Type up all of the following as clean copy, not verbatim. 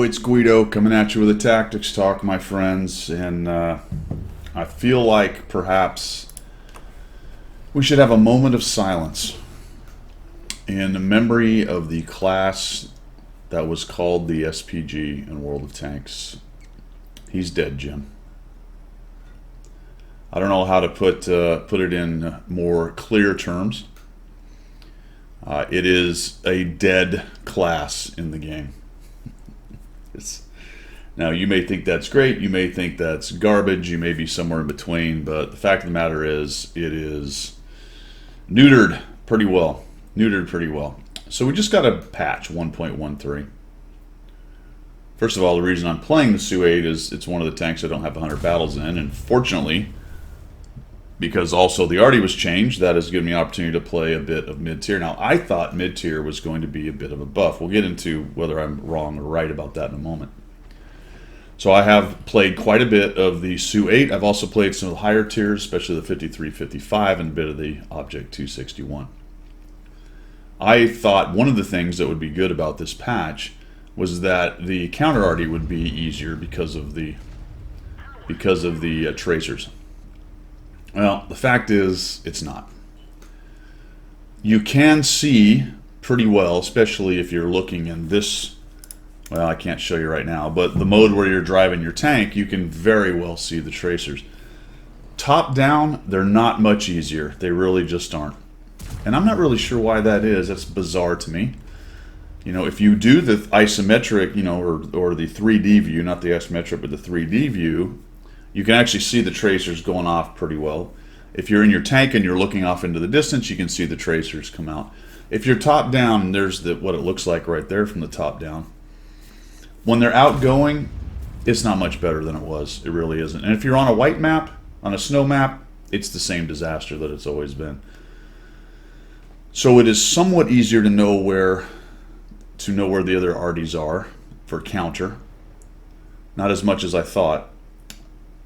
it's Guido coming at you with a tactics talk, my friends, and I feel like perhaps we should have a moment of silence in memory of the class that was called the SPG in World of Tanks. He's dead, Jim. I don't know how to put it in more clear terms. It is a dead class in the game. Now, you may think that's great, you may think that's garbage, you may be somewhere in between, but the fact of the matter is, it is neutered pretty well. So we just got a patch 1.13. First of all, the reason I'm playing the Su-8 is it's one of the tanks I don't have 100 battles in, and fortunately, because also the Arty was changed, that has given me an opportunity to play a bit of mid-tier. Now, I thought mid-tier was going to be a bit of a buff. We'll get into whether I'm wrong or right about that in a moment. So I have played quite a bit of the Su-8. I've also played some of the higher tiers, especially the 53, 55, and a bit of the Object 261. I thought one of the things that would be good about this patch was that the counter Arty would be easier because of the tracers. Well, the fact is, it's not. You can see pretty well, especially if you're looking in this, well, I can't show you right now, but the mode where you're driving your tank, you can very well see the tracers. Top down, they're not much easier. They really just aren't. And I'm not really sure why that is. That's bizarre to me. You know, if you do the isometric, you know, or the 3D view, not the isometric, but the 3D view, you can actually see the tracers going off pretty well. If you're in your tank and you're looking off into the distance, you can see the tracers come out. If you're top down, there's what it looks like right there from the top down. When they're outgoing, it's not much better than it was. It really isn't. And if you're on a white map, on a snow map, it's the same disaster that it's always been. So it is somewhat easier to know where the other Artys are for counter. Not as much as I thought.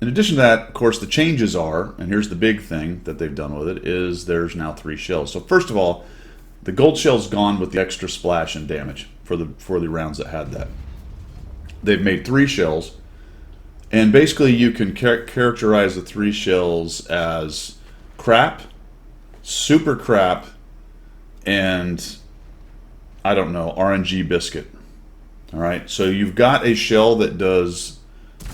In addition to that, of course, the changes are, and here's the big thing that they've done with it, is there's now 3 shells. So first of all, the gold shell's gone with the extra splash and damage for the rounds that had that. They've made 3 shells, and basically you can characterize the 3 shells as crap, super crap, and I don't know, RNG biscuit. All right, so you've got a shell that does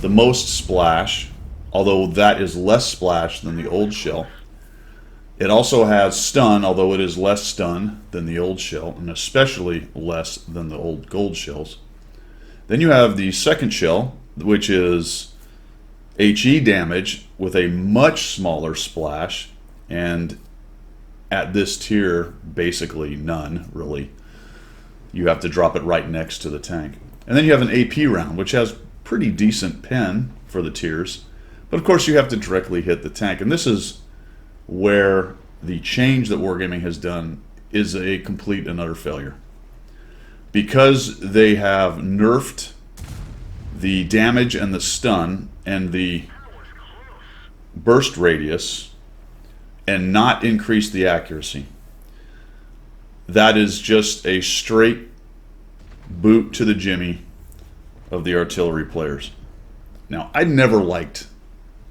the most splash, although that is less splash than the old shell. It also has stun, although it is less stun than the old shell, and especially less than the old gold shells. Then you have the second shell, which is HE damage with a much smaller splash, and at this tier, basically none, really. You have to drop it right next to the tank. And then you have an AP round, which has pretty decent pen for the tiers. But of course you have to directly hit the tank. And this is where the change that Wargaming has done is a complete and utter failure. Because they have nerfed the damage and the stun and the burst radius and not increased the accuracy. That is just a straight boot to the jimmy of the artillery players. Now, I never liked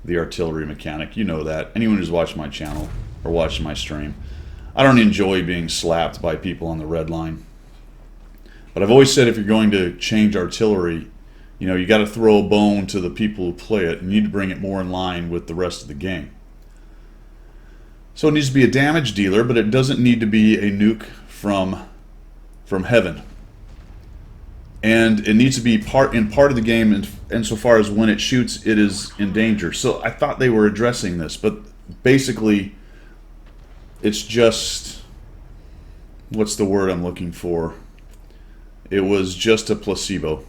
the artillery mechanic. You know that. Anyone who's watched my channel or watched my stream. I don't enjoy being slapped by people on the red line. But I've always said if you're going to change artillery, you know, you got to throw a bone to the people who play it. You need to bring it more in line with the rest of the game. So it needs to be a damage dealer, but it doesn't need to be a nuke from heaven. And it needs to be part of the game insofar as when it shoots, it is in danger. So I thought they were addressing this, but basically it's just, what's the word I'm looking for? It was just a placebo.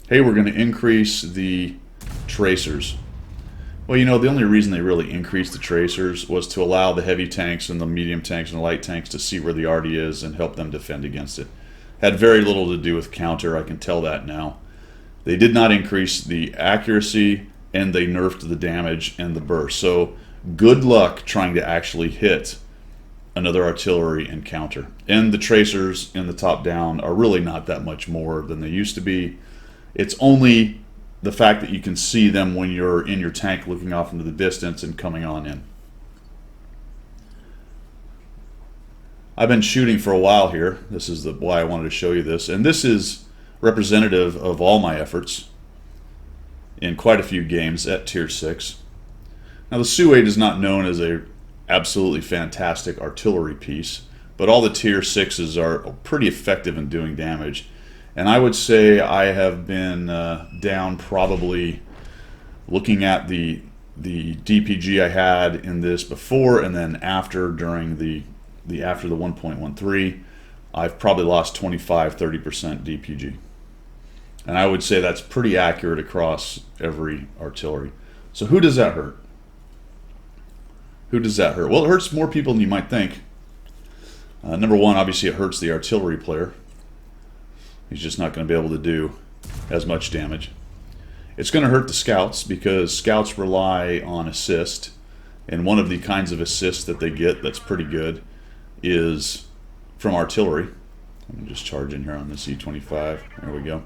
Hey, we're going to increase the tracers. Well, you know, the only reason they really increased the tracers was to allow the heavy tanks and the medium tanks and the light tanks to see where the Arty is and help them defend against it. Had very little to do with counter, I can tell that now. They did not increase the accuracy, and they nerfed the damage and the burst. So good luck trying to actually hit another artillery encounter. And the tracers in the top down are really not that much more than they used to be. It's only the fact that you can see them when you're in your tank looking off into the distance and coming on in. I've been shooting for a while here. This is why I wanted to show you this. And this is representative of all my efforts in quite a few games at Tier 6. Now the Su-8 is not known as a absolutely fantastic artillery piece, but all the Tier 6s are pretty effective in doing damage. And I would say I have been down probably, looking at the DPG I had in this before and then after, during the after the 1.13, I've probably lost 25-30% DPG. And I would say that's pretty accurate across every artillery. So who does that hurt? Who does that hurt? Well, it hurts more people than you might think. Number one, obviously it hurts the artillery player. He's just not going to be able to do as much damage. It's going to hurt the scouts because scouts rely on assist. And one of the kinds of assist that they get that's pretty good is from artillery. Let me just charge in here on this E25. There we go.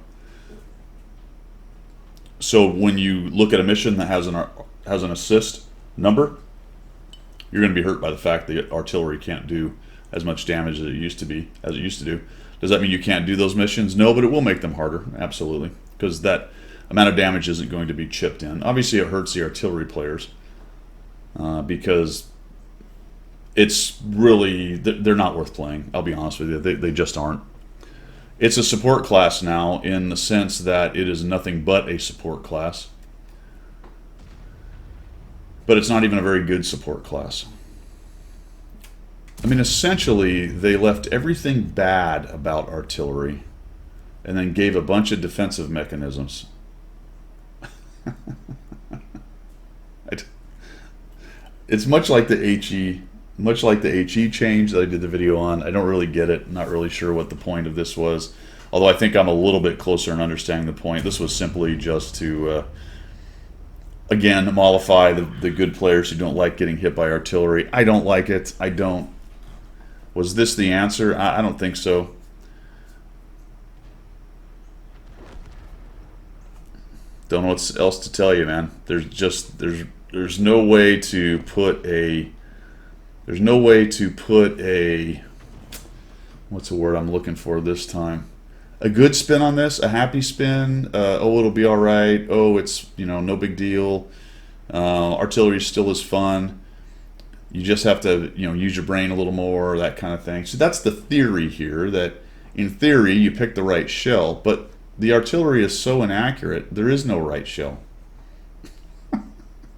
So when you look at a mission that has an assist number, you're going to be hurt by the fact that artillery can't do as much damage as it used to do. Does that mean you can't do those missions? No, but it will make them harder, absolutely, because that amount of damage isn't going to be chipped in. Obviously, it hurts the artillery players because it's really, they're not worth playing. I'll be honest with you, they just aren't. It's a support class now in the sense that it is nothing but a support class. But it's not even a very good support class. I mean, essentially, they left everything bad about artillery and then gave a bunch of defensive mechanisms. It's much like the HE change that I did the video on. I don't really get it. I'm not really sure what the point of this was. Although I think I'm a little bit closer in understanding the point. This was simply just to, again, mollify the good players who don't like getting hit by artillery. I don't like it. I don't. Was this the answer? I don't think so. Don't know what else to tell you, man. There's no way to put a what's the word I'm looking for this time? A good spin on this, a happy spin. Oh, it'll be all right. Oh, it's, no big deal. Artillery still is fun. You just have to, use your brain a little more, that kind of thing. So that's the theory here, that in theory you pick the right shell, but the artillery is so inaccurate, there is no right shell.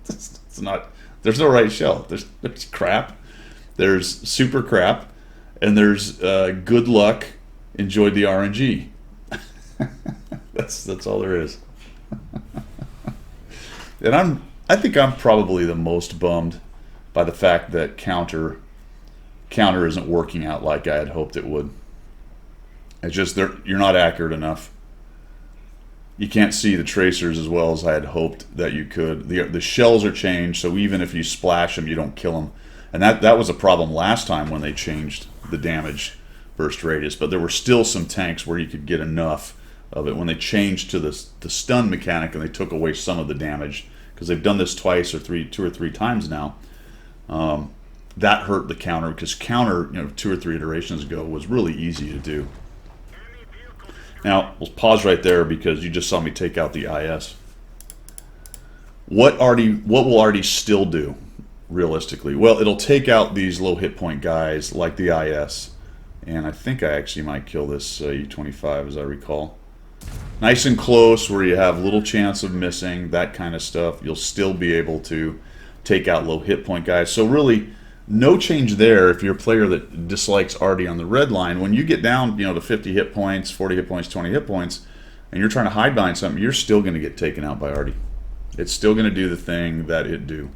It's not, there's no right shell. There's crap, there's super crap, and there's good luck, enjoyed the RNG. That's all there is. And I think I'm probably the most bummed by the fact that counter isn't working out like I had hoped it would. It's just you're not accurate enough. You can't see the tracers as well as I had hoped that you could. The shells are changed, so even if you splash them, you don't kill them. And that was a problem last time when they changed the damage burst radius. But there were still some tanks where you could get enough of it when they changed to the stun mechanic and they took away some of the damage, because they've done this twice or two or three times now. That hurt the counter, because counter, 2 or 3 iterations ago was really easy to do. Now, we'll pause right there because you just saw me take out the IS. What will Arty still do, realistically? Well, it'll take out these low hit point guys like the IS. And I think I actually might kill this E25, as I recall. Nice and close, where you have little chance of missing, that kind of stuff. You'll still be able to take out low hit point guys. So really, no change there if you're a player that dislikes Arty on the red line. When you get down, to 50 hit points, 40 hit points, 20 hit points, and you're trying to hide behind something, you're still going to get taken out by Arty. It's still going to do the thing that it do.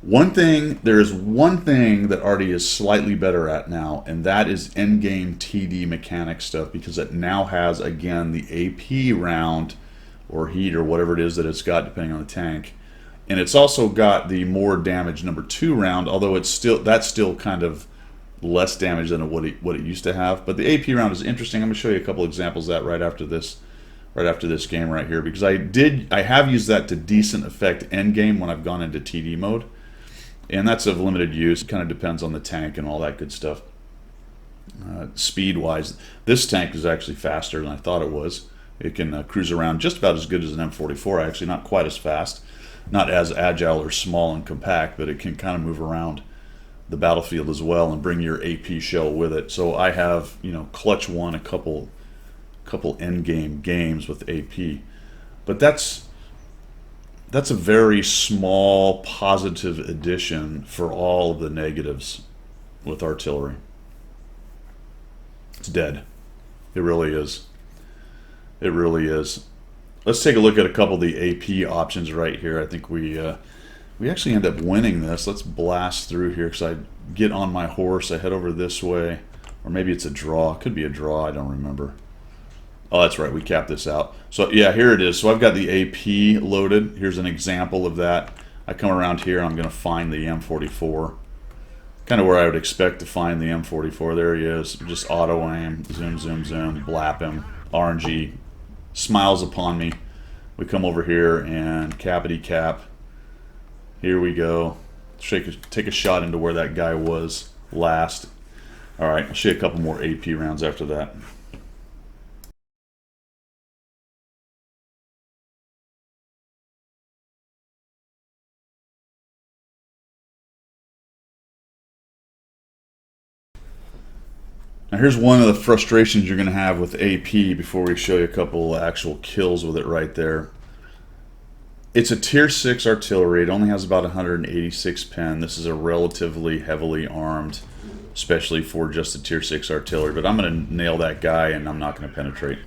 There is one thing that Arty is slightly better at now, and that is endgame TD mechanic stuff, because it now has, again, the AP round or heat or whatever it is that it's got, depending on the tank. And it's also got the more damage number 2 round, although that's still kind of less damage than what it used to have. But the AP round is interesting. I'm going to show you a couple examples of that right after right after this game right here, because I have used that to decent effect end game when I've gone into TD mode, and that's of limited use. It kind of depends on the tank and all that good stuff. Speed wise, this tank is actually faster than I thought it was. It can cruise around just about as good as an M44, actually not quite as fast, not as agile or small and compact, but it can kind of move around the battlefield as well and bring your AP shell with it. So I have, you know, clutch won a couple end game games with AP, but that's a very small positive addition for all of the negatives with artillery. It's dead. It really is. It really is. Let's take a look at a couple of the AP options right here. I think we actually end up winning this. Let's blast through here because I get on my horse. I head over this way. Or maybe it's a draw. It could be a draw. I don't remember. Oh, that's right. We capped this out. So, yeah, here it is. So I've got the AP loaded. Here's an example of that. I come around here. I'm going to find the M44. Kind of where I would expect to find the M44. There he is. Just auto aim. Zoom, zoom, zoom. Blap him. RNG smiles upon me. We come over here and cappity cap. Here we go. Take a shot into where that guy was last. All right, I'll show you a couple more AP rounds after that. Now here's one of the frustrations you're going to have with AP before we show you a couple actual kills with it right there. It's a tier 6 artillery. It only has about 186 pen. This is a relatively heavily armed, especially for just a tier 6 artillery. But I'm going to nail that guy and I'm not going to penetrate.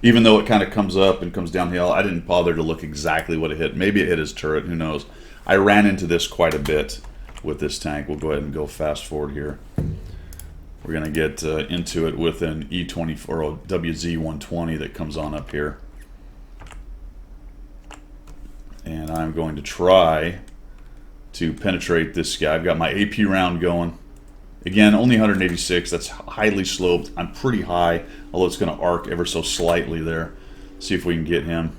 Even though it kind of comes up and comes downhill, I didn't bother to look exactly what it hit. Maybe it hit his turret, who knows. I ran into this quite a bit with this tank. We'll go ahead and go fast forward here. We're going to get into it with an E24 or a WZ-120 that comes on up here. And I'm going to try to penetrate this guy. I've got my AP round going. Again, only 186. That's highly sloped. I'm pretty high, although it's going to arc ever so slightly there. See if we can get him.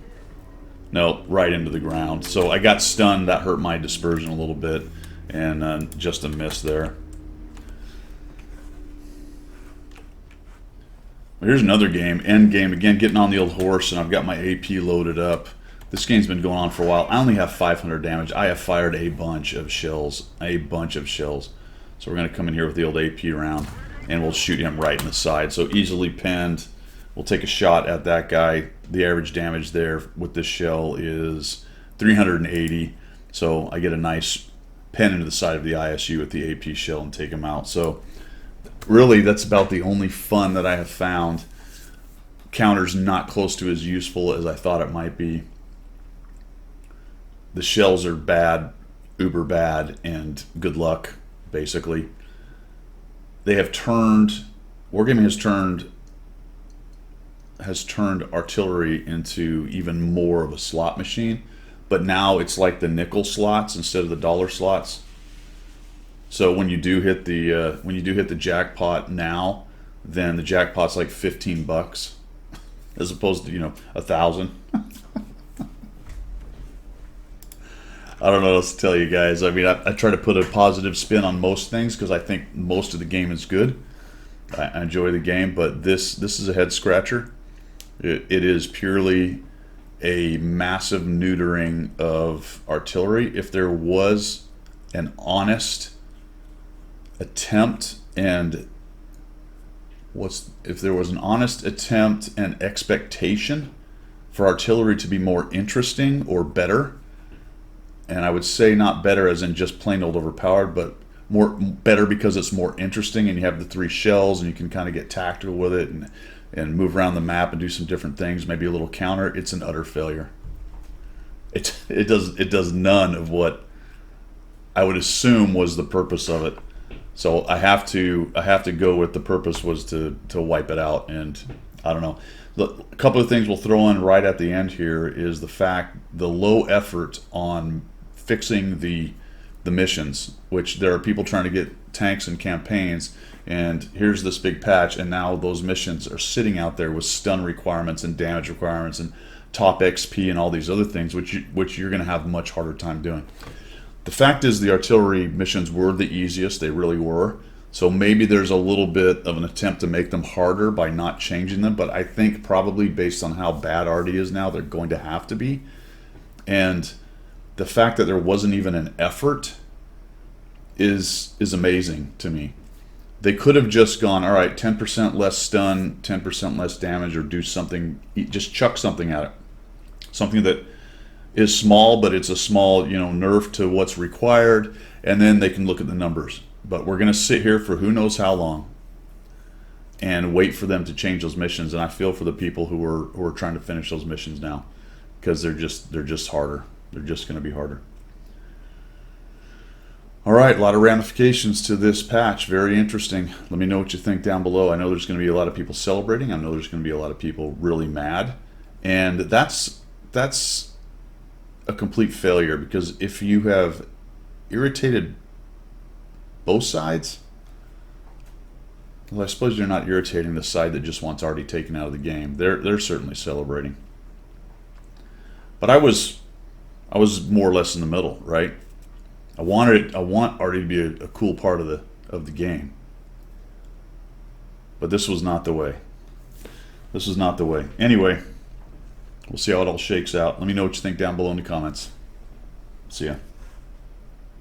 No, right into the ground. So I got stunned. That hurt my dispersion a little bit. And just a miss there. Here's another game, end game, again getting on the old horse, and I've got my AP loaded up. This game's been going on for a while. I only have 500 damage. I have fired a bunch of shells, So we're going to come in here with the old AP round, and we'll shoot him right in the side. So easily pinned. We'll take a shot at that guy. The average damage there with this shell is 380. So I get a nice pin into the side of the ISU with the AP shell and take him out. So really, that's about the only fun that I have found. Counter's not close to as useful as I thought it might be. The shells are bad, uber bad, and good luck, basically. They have turned, Wargaming has turned artillery into even more of a slot machine, but now it's like the nickel slots instead of the dollar slots. So when you do hit the jackpot now, then the jackpot's like $15 as opposed to, you know, 1,000. I don't know what else to tell you guys. I mean, I try to put a positive spin on most things because I think most of the game is good. I enjoy the game, but this is a head scratcher. It is purely a massive neutering of artillery. If there was an honest attempt and expectation for artillery to be more interesting or better, and I would say not better as in just plain old overpowered, but better because it's more interesting and you have the 3 shells and you can kind of get tactical with it and move around the map and do some different things, maybe a little counter. It's an utter failure. It does none of what I would assume was the purpose of it. So I have to go with the purpose was to wipe it out. And I don't know. A couple of things we'll throw in right at the end here is the low effort on fixing the the missions, which there are people trying to get tanks and campaigns, and here's this big patch, and now those missions are sitting out there with stun requirements and damage requirements and top XP and all these other things, which you're going to have a much harder time doing. The fact is, the artillery missions were the easiest. They really were. So maybe there's a little bit of an attempt to make them harder by not changing them, but I think probably based on how bad Arty is now, they're going to have to be. And the fact that there wasn't even an effort is amazing to me. They could have just gone, all right, 10% less stun, 10% less damage, or do something, just chuck something at it. Something that is small, but it's a small, nerf to what's required, and then they can look at the numbers. But we're going to sit here for who knows how long and wait for them to change those missions. And I feel for the people who are trying to finish those missions now, because they're just harder. They're just going to be harder. All right, a lot of ramifications to this patch. Very interesting. Let me know what you think down below. I know there's going to be a lot of people celebrating. I know there's going to be a lot of people really mad, and that's a complete failure, because if you have irritated both sides, well, I suppose you're not irritating the side that just wants Arty taken out of the game. They're certainly celebrating. But I was more or less in the middle, right? I want Arty to be a cool part of the game. But this was not the way. This was not the way. Anyway, we'll see how it all shakes out. Let me know what you think down below in the comments. See ya.